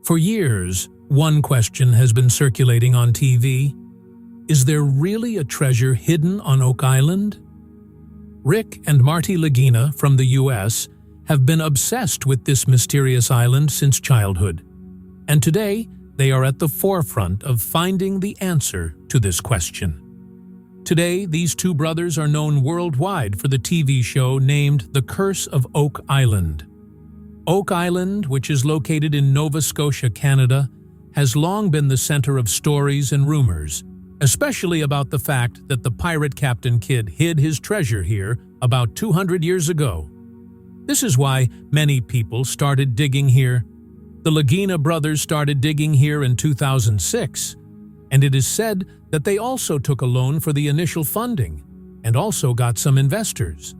For years, one question has been circulating on TV. Is there really a treasure hidden on Oak Island? Rick and Marty Lagginina from the US have been obsessed with this mysterious island since childhood. And today, they are at the forefront of finding the answer to this question. Today, these two brothers are known worldwide for the TV show named The Curse of Oak Island. Oak Island, which is located in Nova Scotia, Canada, has long been the center of stories and rumors, especially about the fact that the pirate Captain Kidd hid his treasure here about 200 years ago. This is why many people started digging here. The Lagginina brothers started digging here in 2006, and it is said that they also took a loan for the initial funding and also got some investors.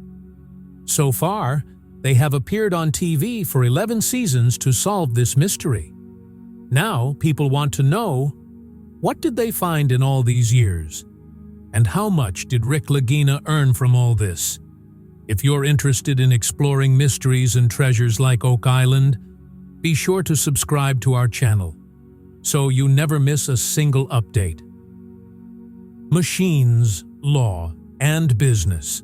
So far, they have appeared on TV for 11 seasons to solve this mystery. Now, people want to know, what did they find in all these years? And how much did Rick Lagina earn from all this? If you're interested in exploring mysteries and treasures like Oak Island, be sure to subscribe to our channel so you never miss a single update. Machines, law, and business.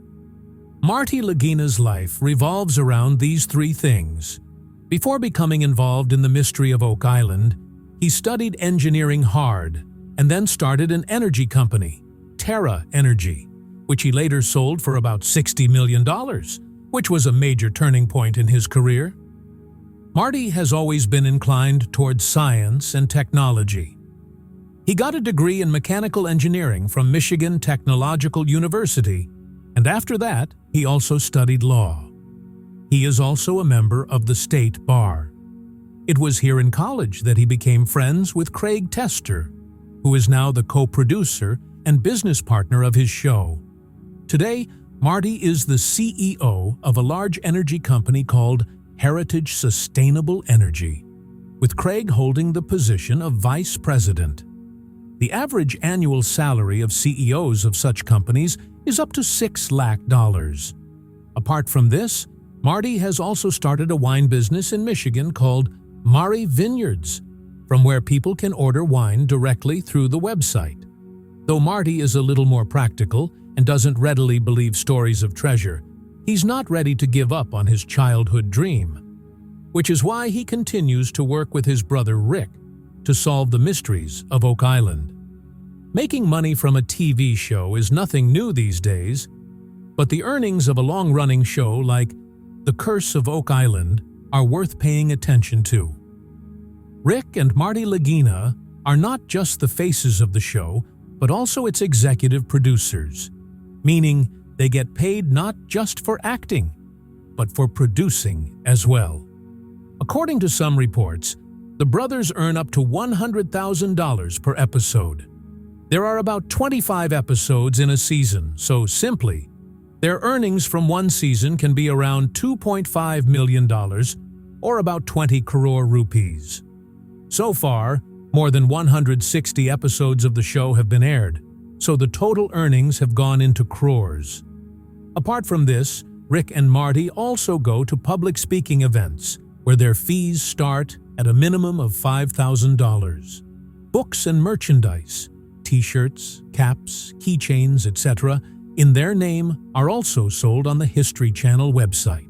Marty Laggina's life revolves around these three things. Before becoming involved in the mystery of Oak Island, he studied engineering hard and then started an energy company, Terra Energy, which he later sold for about $60 million, which was a major turning point in his career. Marty has always been inclined towards science and technology. He got a degree in mechanical engineering from Michigan Technological University, and after that, he also studied law. He is also a member of the state bar. It was here in college that he became friends with Craig Tester, who is now the co-producer and business partner of his show. Today, Marty is the CEO of a large energy company called Heritage Sustainable Energy, with Craig holding the position of vice president. The average annual salary of CEOs of such companies is up to $6 lakh. Apart from this, Marty has also started a wine business in Michigan called Mari Vineyards, from where people can order wine directly through the website. Though Marty is a little more practical and doesn't readily believe stories of treasure, he's not ready to give up on his childhood dream, which is why he continues to work with his brother Rick to solve the mysteries of Oak Island. Making money from a TV show is nothing new these days, but the earnings of a long-running show like The Curse of Oak Island are worth paying attention to. Rick and Marty Lagginina are not just the faces of the show, but also its executive producers, meaning they get paid not just for acting, but for producing as well. According to some reports, the brothers earn up to $100,000 per episode. There are about 25 episodes in a season, so simply, their earnings from one season can be around $2.5 million, or about 20 crore rupees. So far, more than 160 episodes of the show have been aired, so the total earnings have gone into crores. Apart from this, Rick and Marty also go to public speaking events, where their fees start at a minimum of $5,000. Books and merchandise, t-shirts, caps, keychains, etc., in their name are also sold on the History Channel website.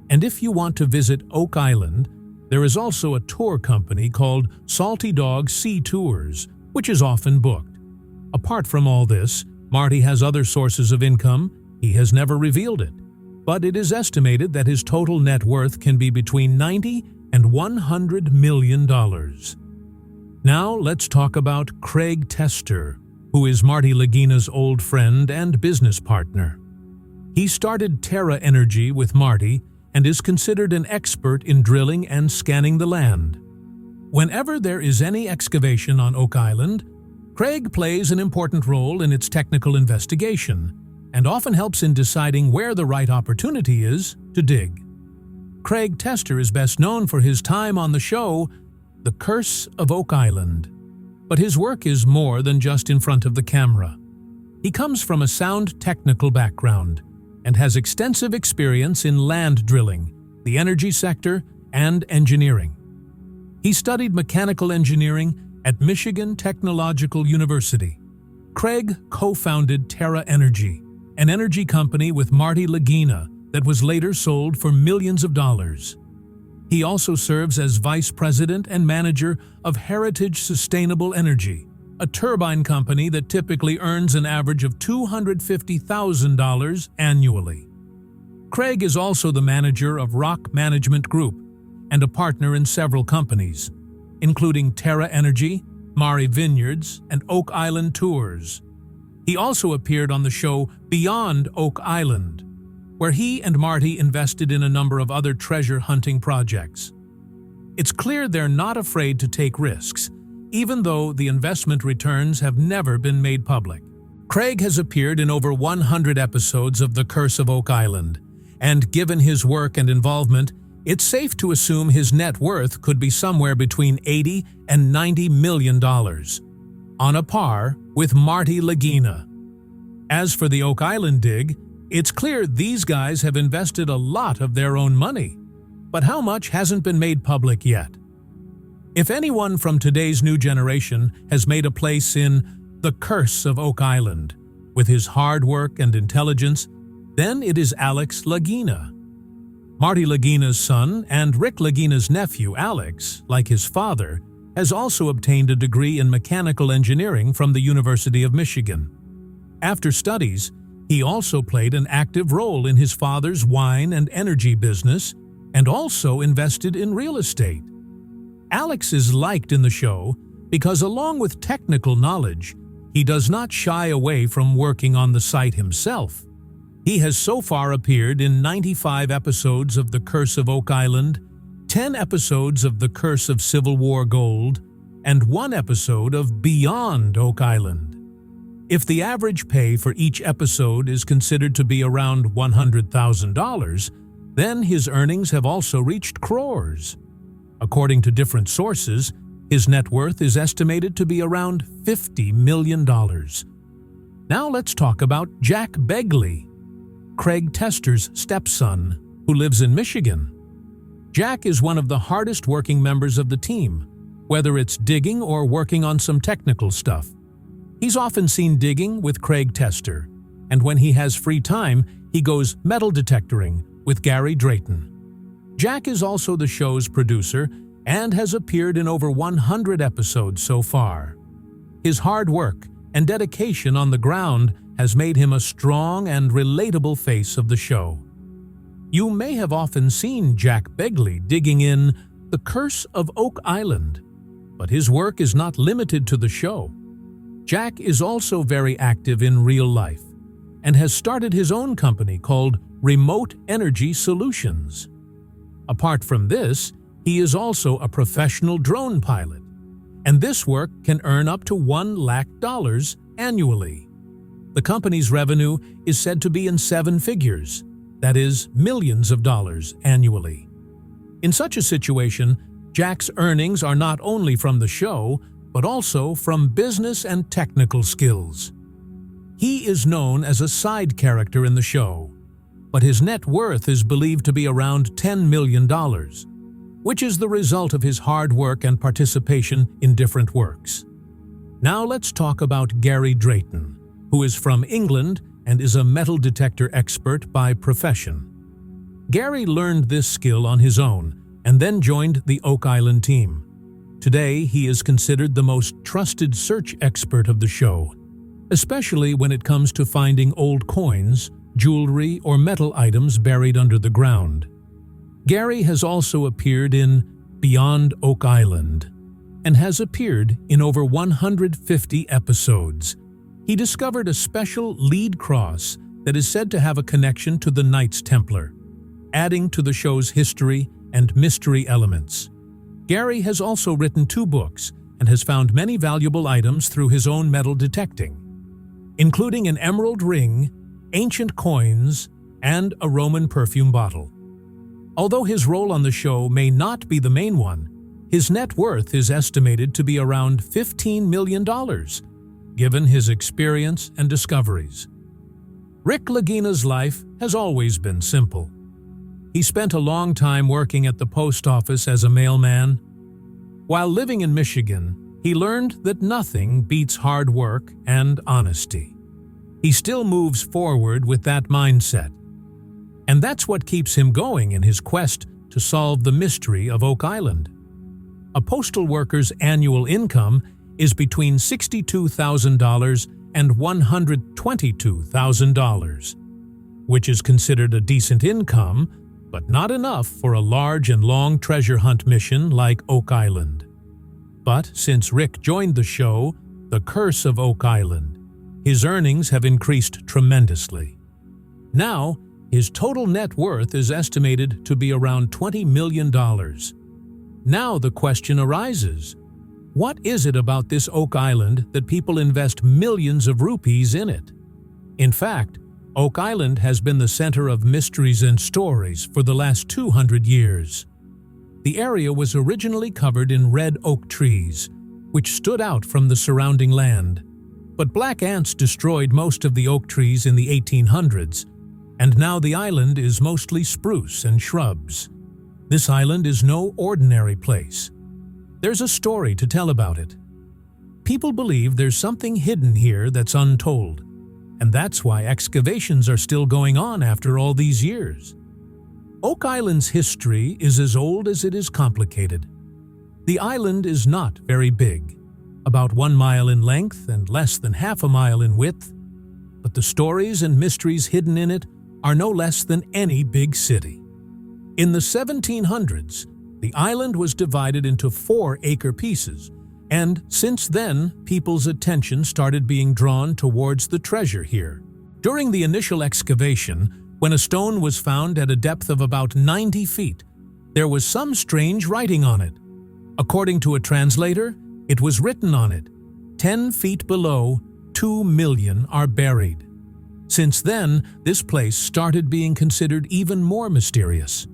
And if you want to visit Oak Island, there is also a tour company called Salty Dog Sea Tours, which is often booked. Apart from all this, Marty has other sources of income. He has never revealed it, but it is estimated that his total net worth can be between $90 and $100 million. Now let's talk about Craig Tester, who is Marty Laggina's old friend and business partner. He started Terra Energy with Marty and is considered an expert in drilling and scanning the land. Whenever there is any excavation on Oak Island, Craig plays an important role in its technical investigation and often helps in deciding where the right opportunity is to dig. Craig Tester is best known for his time on the show The Curse of Oak Island, but his work is more than just in front of the camera. He comes from a sound technical background and has extensive experience in land drilling, the energy sector, and engineering. He studied mechanical engineering at Michigan Technological University. Craig co-founded Terra Energy, an energy company with Marty Lagginina that was later sold for millions of dollars. He also serves as vice president and manager of Heritage Sustainable Energy, a turbine company that typically earns an average of $250,000 annually. Craig is also the manager of Rock Management Group and a partner in several companies, including Terra Energy, Maury Vineyards, and Oak Island Tours. He also appeared on the show Beyond Oak Island, where he and Marty invested in a number of other treasure hunting projects. It's clear they're not afraid to take risks, even though the investment returns have never been made public. Craig has appeared in over 100 episodes of The Curse of Oak Island, and given his work and involvement, it's safe to assume his net worth could be somewhere between $80 and $90 million, on a par with Marty Lagginina. As for the Oak Island dig, it's clear these guys have invested a lot of their own money, but how much hasn't been made public yet. If anyone from today's new generation has made a place in The Curse of Oak Island, with his hard work and intelligence, then it is Alex Lagina. Marty Lagina's son and Rick Lagina's nephew, Alex, like his father, has also obtained a degree in mechanical engineering from the University of Michigan. After studies, he also played an active role in his father's wine and energy business and also invested in real estate. Alex is liked in the show because, along with technical knowledge, he does not shy away from working on the site himself. He has so far appeared in 95 episodes of The Curse of Oak Island, 10 episodes of The Curse of Civil War Gold, and 1 episode of Beyond Oak Island. If the average pay for each episode is considered to be around $100,000, then his earnings have also reached crores. According to different sources, his net worth is estimated to be around $50 million. Now let's talk about Jack Begley, Craig Tester's stepson, who lives in Michigan. Jack is one of the hardest working members of the team, whether it's digging or working on some technical stuff. He's often seen digging with Craig Tester, and when he has free time, he goes metal detectoring with Gary Drayton. Jack is also the show's producer and has appeared in over 100 episodes so far. His hard work and dedication on the ground has made him a strong and relatable face of the show. You may have often seen Jack Begley digging in The Curse of Oak Island, but his work is not limited to the show. Jack is also very active in real life and has started his own company called Remote Energy Solutions. Apart from this, he is also a professional drone pilot, and this work can earn up to $1 lakh annually. The company's revenue is said to be in 7 figures, that is, millions of dollars annually. In such a situation, Jack's earnings are not only from the show, but also from business and technical skills. He is known as a side character in the show, but his net worth is believed to be around $10 million, which is the result of his hard work and participation in different works. Now let's talk about Gary Drayton, who is from England and is a metal detector expert by profession. Gary learned this skill on his own and then joined the Oak Island team. Today, he is considered the most trusted search expert of the show, especially when it comes to finding old coins, jewelry, or metal items buried under the ground. Gary has also appeared in Beyond Oak Island and has appeared in over 150 episodes. He discovered a special lead cross that is said to have a connection to the Knights Templar, adding to the show's history and mystery elements. Gary has also written 2 books and has found many valuable items through his own metal detecting, including an emerald ring, ancient coins, and a Roman perfume bottle. Although his role on the show may not be the main one, his net worth is estimated to be around $15 million, given his experience and discoveries. Rick Lagina's life has always been simple. He spent a long time working at the post office as a mailman. While living in Michigan, he learned that nothing beats hard work and honesty. He still moves forward with that mindset. And that's what keeps him going in his quest to solve the mystery of Oak Island. A postal worker's annual income is between $62,000 and $122,000, which is considered a decent income, but not enough for a large and long treasure hunt mission like Oak Island. But since Rick joined the show, The Curse of Oak Island, his earnings have increased tremendously. Now, his total net worth is estimated to be around $20 million. Now the question arises, what is it about this Oak Island that people invest millions of rupees in it? In fact, Oak Island has been the center of mysteries and stories for the last 200 years. The area was originally covered in red oak trees, which stood out from the surrounding land. But black ants destroyed most of the oak trees in the 1800s, and now the island is mostly spruce and shrubs. This island is no ordinary place. There's a story to tell about it. People believe there's something hidden here that's untold, and that's why excavations are still going on after all these years. Oak Island's history is as old as it is complicated. The island is not very big, about 1 mile in length and less than half a mile in width, but the stories and mysteries hidden in it are no less than any big city. In the 1700s, the island was divided into 4-acre pieces, and since then, people's attention started being drawn towards the treasure here. During the initial excavation, when a stone was found at a depth of about 90 feet, there was some strange writing on it. According to a translator, it was written on it, 10 feet below, 2 million are buried. Since then, this place started being considered even more mysterious.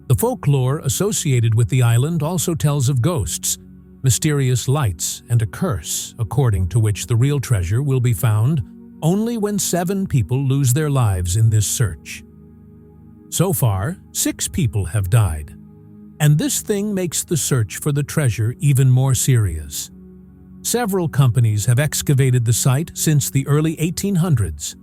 The folklore associated with the island also tells of ghosts, mysterious lights, and a curse, according to which the real treasure will be found only when 7 people lose their lives in this search. So far, 6 people have died, and this thing makes the search for the treasure even more serious. Several companies have excavated the site since the early 1800s.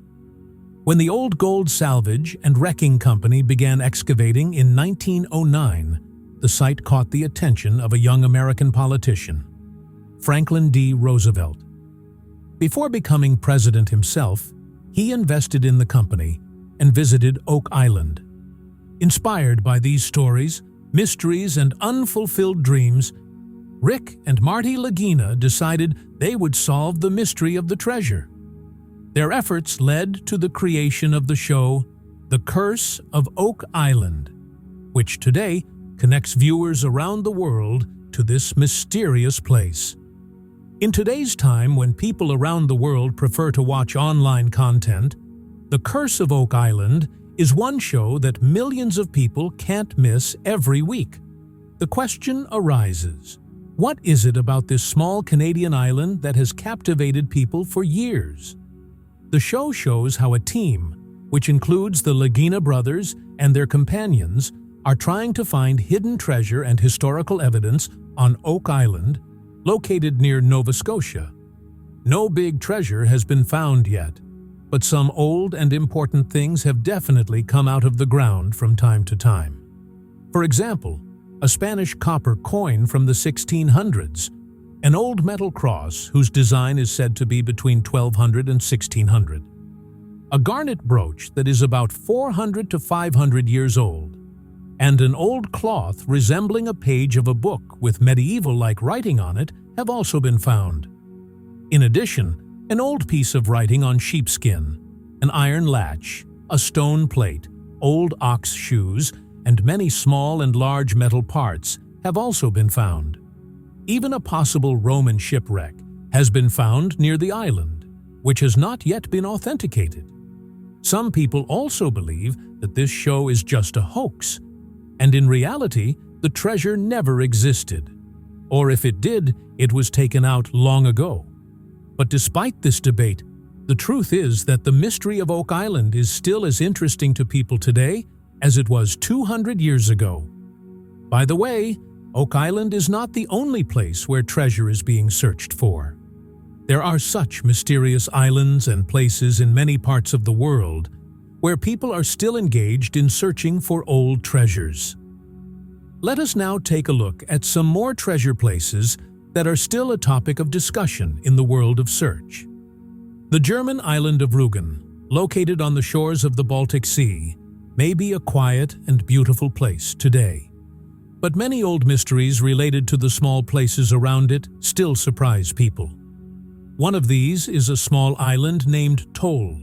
When the Old Gold Salvage and Wrecking Company began excavating in 1909, the site caught the attention of a young American politician, Franklin D. Roosevelt. Before becoming president himself, he invested in the company and visited Oak Island. Inspired by these stories, mysteries, and unfulfilled dreams, Rick and Marty Lagginina decided they would solve the mystery of the treasure. Their efforts led to the creation of the show, The Curse of Oak Island, which today connects viewers around the world to this mysterious place. In today's time, when people around the world prefer to watch online content, The Curse of Oak Island is one show that millions of people can't miss every week. The question arises, what is it about this small Canadian island that has captivated people for years? The show shows how a team, which includes the Lagina brothers and their companions, are trying to find hidden treasure and historical evidence on Oak Island, located near Nova Scotia. No big treasure has been found yet, but some old and important things have definitely come out of the ground from time to time. For example, a Spanish copper coin from the 1600s, an old metal cross whose design is said to be between 1200 and 1600, a garnet brooch that is about 400 to 500 years old, and an old cloth resembling a page of a book with medieval-like writing on it have also been found. In addition, an old piece of writing on sheepskin, an iron latch, a stone plate, old ox shoes, and many small and large metal parts have also been found. Even a possible Roman shipwreck has been found near the island, which has not yet been authenticated. Some people also believe that this show is just a hoax, and in reality, the treasure never existed. Or if it did, it was taken out long ago. But despite this debate, the truth is that the mystery of Oak Island is still as interesting to people today as it was 200 years ago. By the way, Oak Island is not the only place where treasure is being searched for. There are such mysterious islands and places in many parts of the world where people are still engaged in searching for old treasures. Let us now take a look at some more treasure places that are still a topic of discussion in the world of search. The German island of Rügen, located on the shores of the Baltic Sea, may be a quiet and beautiful place today. But many old mysteries related to the small places around it still surprise people. One of these is a small island named Toll,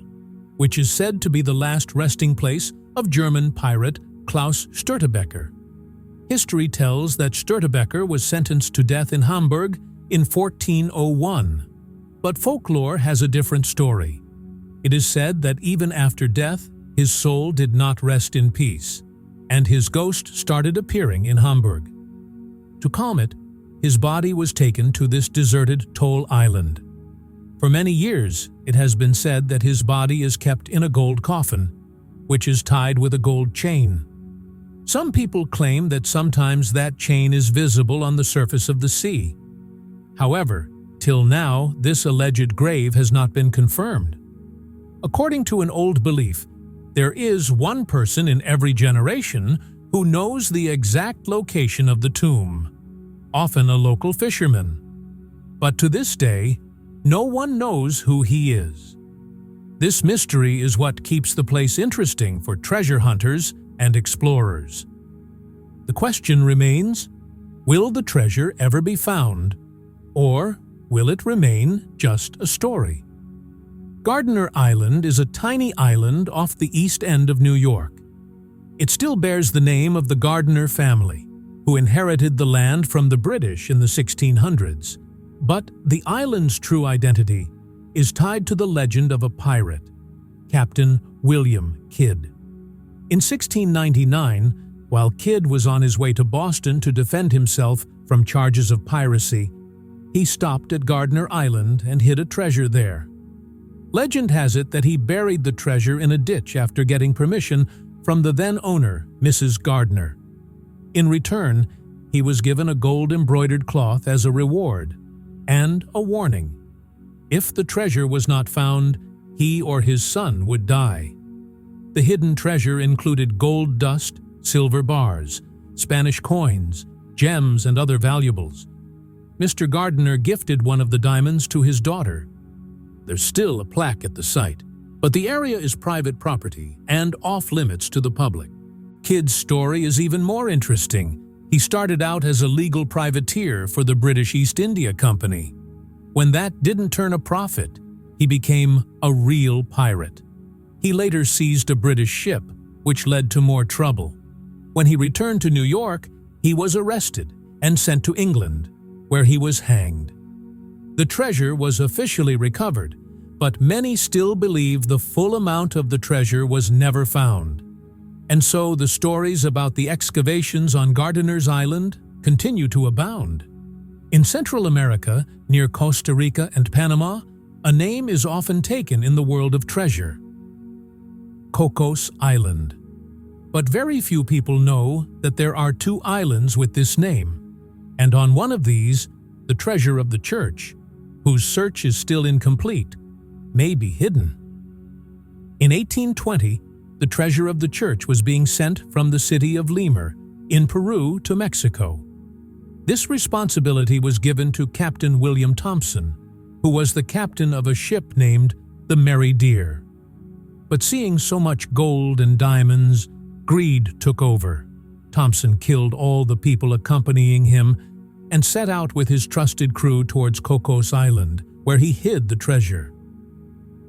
which is said to be the last resting place of German pirate Klaus Störtebeker. History tells that Störtebeker was sentenced to death in Hamburg in 1401, but folklore has a different story. It is said that even after death, his soul did not rest in peace, and his ghost started appearing in Hamburg. To calm it, his body was taken to this deserted Toll Island. For many years, it has been said that his body is kept in a gold coffin, which is tied with a gold chain. Some people claim that sometimes that chain is visible on the surface of the sea. However, till now, this alleged grave has not been confirmed. According to an old belief, there is one person in every generation who knows the exact location of the tomb, often a local fisherman. But to this day, no one knows who he is. This mystery is what keeps the place interesting for treasure hunters and explorers. The question remains, will the treasure ever be found, or will it remain just a story? Gardner Island is a tiny island off the east end of New York. It still bears the name of the Gardner family, who inherited the land from the British in the 1600s. But the island's true identity is tied to the legend of a pirate, Captain William Kidd. In 1699, while Kidd was on his way to Boston to defend himself from charges of piracy, he stopped at Gardner Island and hid a treasure there. Legend has it that he buried the treasure in a ditch after getting permission from the then-owner, Mrs. Gardner. In return, he was given a gold-embroidered cloth as a reward and a warning. If the treasure was not found, he or his son would die. The hidden treasure included gold dust, silver bars, Spanish coins, gems, and other valuables. Mr. Gardner gifted one of the diamonds to his daughter. There's still a plaque at the site, but the area is private property and off-limits to the public. Kidd's story is even more interesting. He started out as a legal privateer for the British East India Company. When that didn't turn a profit, he became a real pirate. He later seized a British ship, which led to more trouble. When he returned to New York, he was arrested and sent to England, where he was hanged. The treasure was officially recovered, but many still believe the full amount of the treasure was never found. And so the stories about the excavations on Gardner's Island continue to abound. In Central America, near Costa Rica and Panama, a name is often taken in the world of treasure: Kokos Island. But very few people know that there are two islands with this name, and on one of these, the treasure of the church, whose search is still incomplete, may be hidden. In 1820, the treasure of the church was being sent from the city of Lima in Peru to Mexico. This responsibility was given to Captain William Thompson, who was the captain of a ship named the Mary Dear. But seeing so much gold and diamonds, greed took over. Thompson killed all the people accompanying him and set out with his trusted crew towards Kokos Island, where he hid the treasure.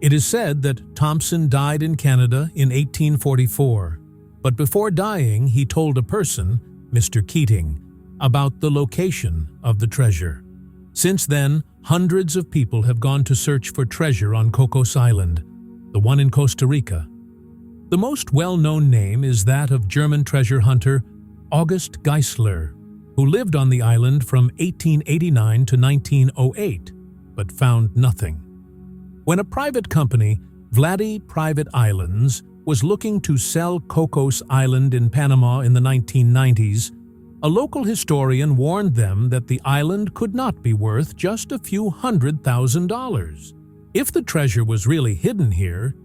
It is said that Thompson died in Canada in 1844, but before dying he told a person, Mr. Keating, about the location of the treasure. Since then, hundreds of people have gone to search for treasure on Kokos Island, the one in Costa Rica. The most well-known name is that of German treasure hunter August Geisler, who lived on the island from 1889 to 1908, but found nothing. When a private company, Vladi Private Islands, was looking to sell Kokos Island in Panama in the 1990s, a local historian warned them that the island could not be worth just a few $100,000. If the treasure was really hidden here,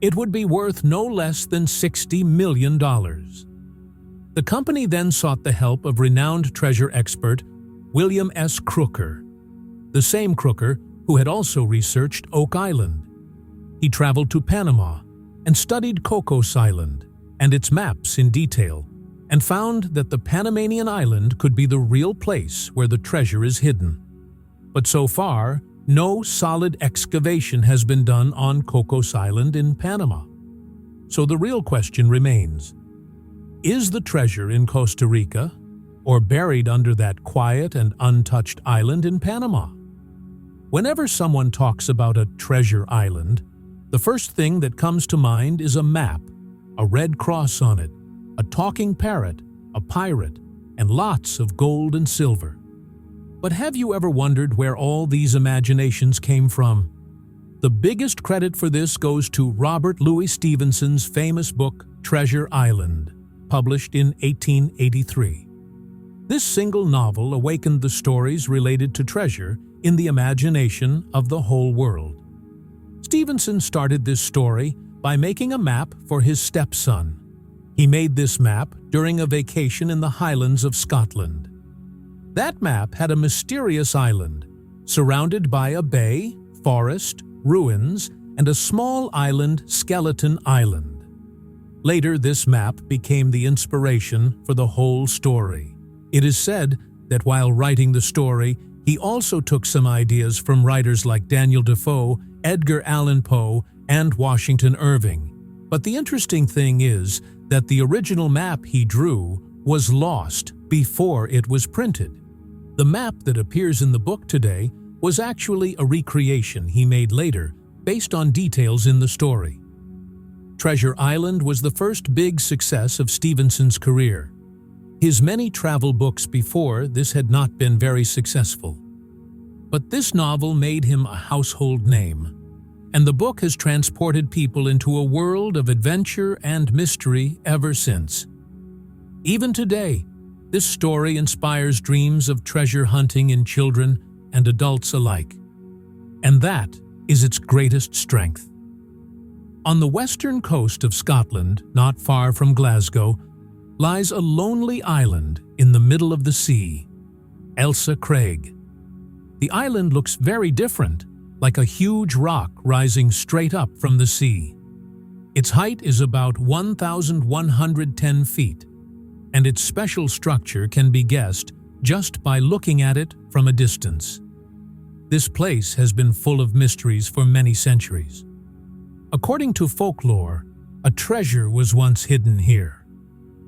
it would be worth no less than $60 million. The company then sought the help of renowned treasure expert William S. Crooker, the same Crooker who had also researched Oak Island. He traveled to Panama and studied Kokos Island and its maps in detail, and found that the Panamanian island could be the real place where the treasure is hidden. But so far, no solid excavation has been done on Kokos Island in Panama. So the real question remains: is the treasure in Costa Rica, or buried under that quiet and untouched island in Panama? Whenever someone talks about a treasure island, the first thing that comes to mind is a map, a red cross on it, a talking parrot, a pirate, and lots of gold and silver. But have you ever wondered where all these imaginations came from? The biggest credit for this goes to Robert Louis Stevenson's famous book, Treasure Island, published in 1883. This single novel awakened the stories related to treasure in the imagination of the whole world. Stevenson started this story by making a map for his stepson. He made this map during a vacation in the Highlands of Scotland. That map had a mysterious island, surrounded by a bay, forest, ruins, and a small island, Skeleton Island. Later, this map became the inspiration for the whole story. It is said that while writing the story, he also took some ideas from writers like Daniel Defoe, Edgar Allan Poe, and Washington Irving. But the interesting thing is that the original map he drew was lost before it was printed. The map that appears in the book today was actually a recreation he made later based on details in the story. Treasure Island was the first big success of Stevenson's career. His many travel books before this had not been very successful. But this novel made him a household name, and the book has transported people into a world of adventure and mystery ever since. Even today, this story inspires dreams of treasure hunting in children and adults alike. And that is its greatest strength. On the western coast of Scotland, not far from Glasgow, lies a lonely island in the middle of the sea, Ailsa Craig. The island looks very different, like a huge rock rising straight up from the sea. Its height is about 1,110 feet, and its special structure can be guessed just by looking at it from a distance. This place has been full of mysteries for many centuries. According to folklore, a treasure was once hidden here.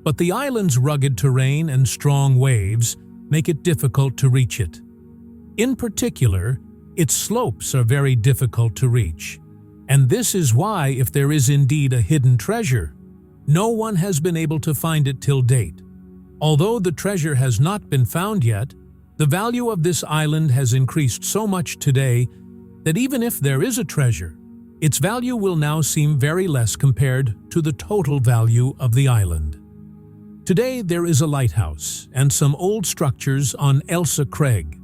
But the island's rugged terrain and strong waves make it difficult to reach it. In particular, its slopes are very difficult to reach. And this is why, if there is indeed a hidden treasure, no one has been able to find it till date. Although the treasure has not been found yet, the value of this island has increased so much today that even if there is a treasure, its value will now seem very less compared to the total value of the island. Today there is a lighthouse and some old structures on Ailsa Craig.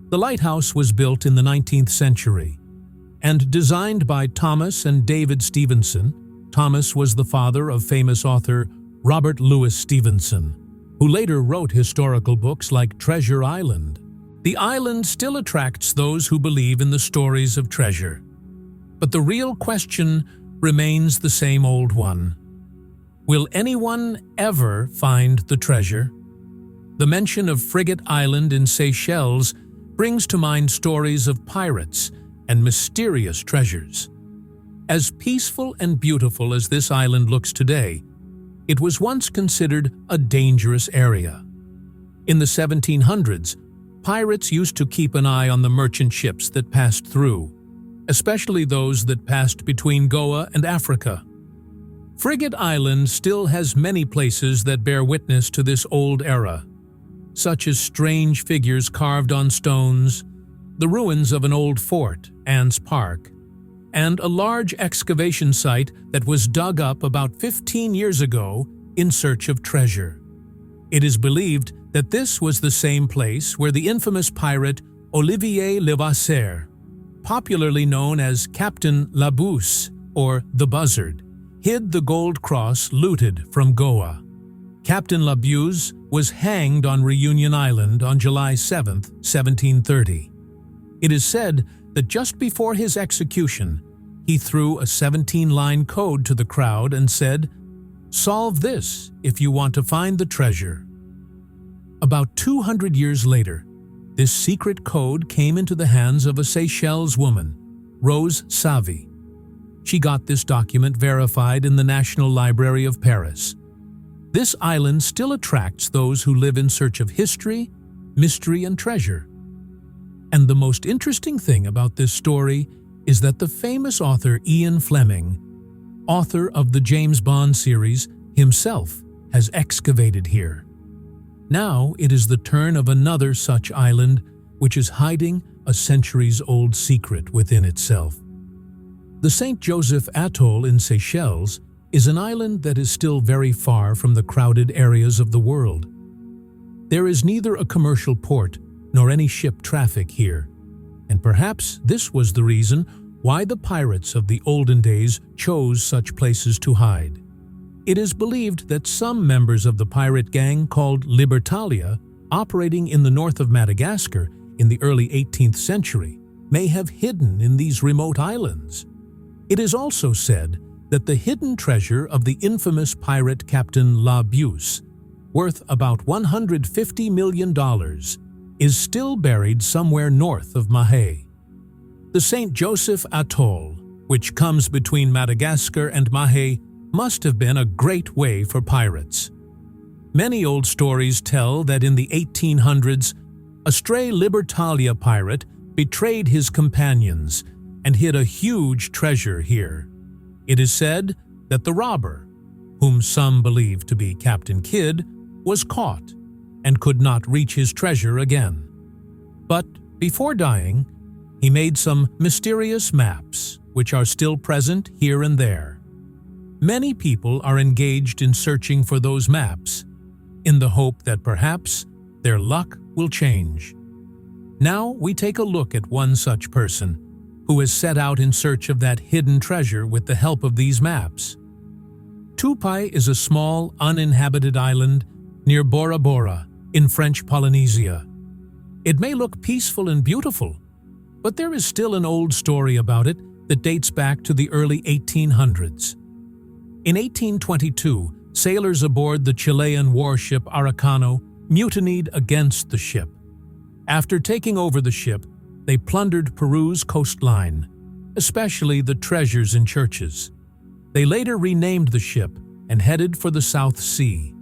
The lighthouse was built in the 19th century and designed by Thomas and David Stevenson. Thomas was the father of famous author Robert Louis Stevenson, who later wrote historical books like Treasure Island. The island still attracts those who believe in the stories of treasure. But the real question remains the same old one. Will anyone ever find the treasure? The mention of Frigate Island in Seychelles brings to mind stories of pirates and mysterious treasures. As peaceful and beautiful as this island looks today, it was once considered a dangerous area. In the 1700s, pirates used to keep an eye on the merchant ships that passed through, especially those that passed between Goa and Africa. Frigate Island still has many places that bear witness to this old era, such as strange figures carved on stones, the ruins of an old fort, Anne's Park, and a large excavation site that was dug up about 15 years ago in search of treasure. It is believed that this was the same place where the infamous pirate Olivier Levasseur, popularly known as Captain Labousse or the Buzzard, hid the gold cross looted from Goa. Captain Labousse was hanged on Reunion Island on July 7, 1730. It is said that just before his execution, he threw a 17-line code to the crowd and said, "Solve this if you want to find the treasure." About 200 years later, this secret code came into the hands of a Seychelles woman, Rose Savy. She got this document verified in the National Library of Paris. This island still attracts those who live in search of history, mystery, and treasure. And the most interesting thing about this story is that the famous author Ian Fleming, author of the James Bond series, himself has excavated here. Now it is the turn of another such island which is hiding a centuries-old secret within itself. The St. Joseph Atoll in Seychelles is an island that is still very far from the crowded areas of the world. There is neither a commercial port nor any ship traffic here, and perhaps this was the reason why the pirates of the olden days chose such places to hide. It is believed that some members of the pirate gang called Libertalia, operating in the north of Madagascar in the early 18th century, may have hidden in these remote islands. It is also said that the hidden treasure of the infamous pirate Captain Labousse, worth about $150 million, is still buried somewhere north of Mahé. The St. Joseph Atoll, which comes between Madagascar and Mahé, must have been a great way for pirates. Many old stories tell that in the 1800s, a stray Libertalia pirate betrayed his companions and hid a huge treasure here. It is said that the robber, whom some believe to be Captain Kidd, was caught and could not reach his treasure again. But before dying, he made some mysterious maps which are still present here and there. Many people are engaged in searching for those maps, in the hope that perhaps their luck will change. Now we take a look at one such person who has set out in search of that hidden treasure with the help of these maps. Tupai is a small, uninhabited island near Bora Bora in French Polynesia. It may look peaceful and beautiful, but there is still an old story about it that dates back to the early 1800s. In 1822, sailors aboard the Chilean warship Araucano mutinied against the ship. After taking over the ship, they plundered Peru's coastline, especially the treasures in churches. They later renamed the ship and headed for the South Sea.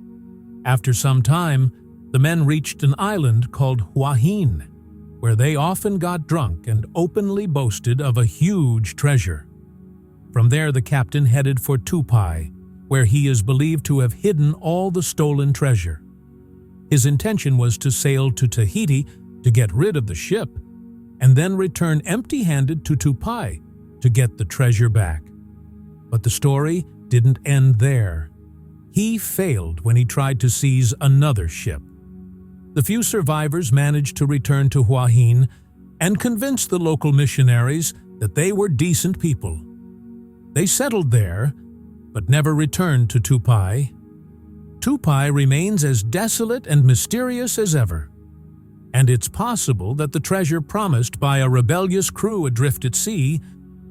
After some time, the men reached an island called Huahin, where they often got drunk and openly boasted of a huge treasure. From there, the captain headed for Tupai, where he is believed to have hidden all the stolen treasure. His intention was to sail to Tahiti to get rid of the ship, and then return empty-handed to Tupai to get the treasure back. But the story didn't end there. He failed when he tried to seize another ship. The few survivors managed to return to Huahin and convince the local missionaries that they were decent people. They settled there, but never returned to Tupai. Tupai remains as desolate and mysterious as ever, and it's possible that the treasure promised by a rebellious crew adrift at sea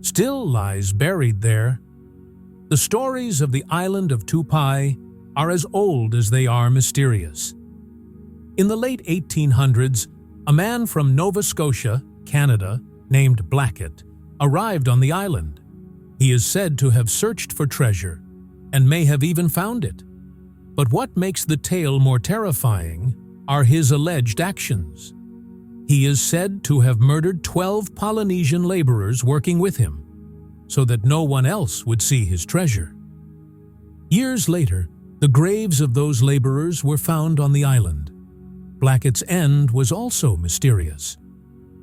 still lies buried there. The stories of the island of Tupai are as old as they are mysterious. In the late 1800s, a man from Nova Scotia, Canada, named Blackett, arrived on the island. He is said to have searched for treasure and may have even found it. But what makes the tale more terrifying are his alleged actions. He is said to have murdered 12 Polynesian laborers working with him, so that no one else would see his treasure. Years later, the graves of those laborers were found on the island. Blackett's end was also mysterious.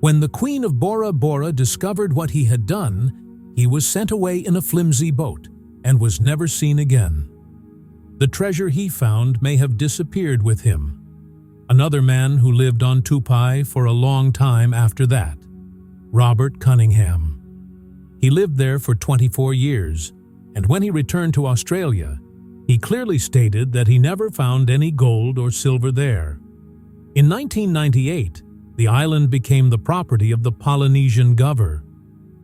When the Queen of Bora Bora discovered what he had done, he was sent away in a flimsy boat and was never seen again. The treasure he found may have disappeared with him. Another man who lived on Tupai for a long time after that, Robert Cunningham. He lived there for 24 years, and when he returned to Australia, he clearly stated that he never found any gold or silver there. In 1998, the island became the property of the Polynesian governor,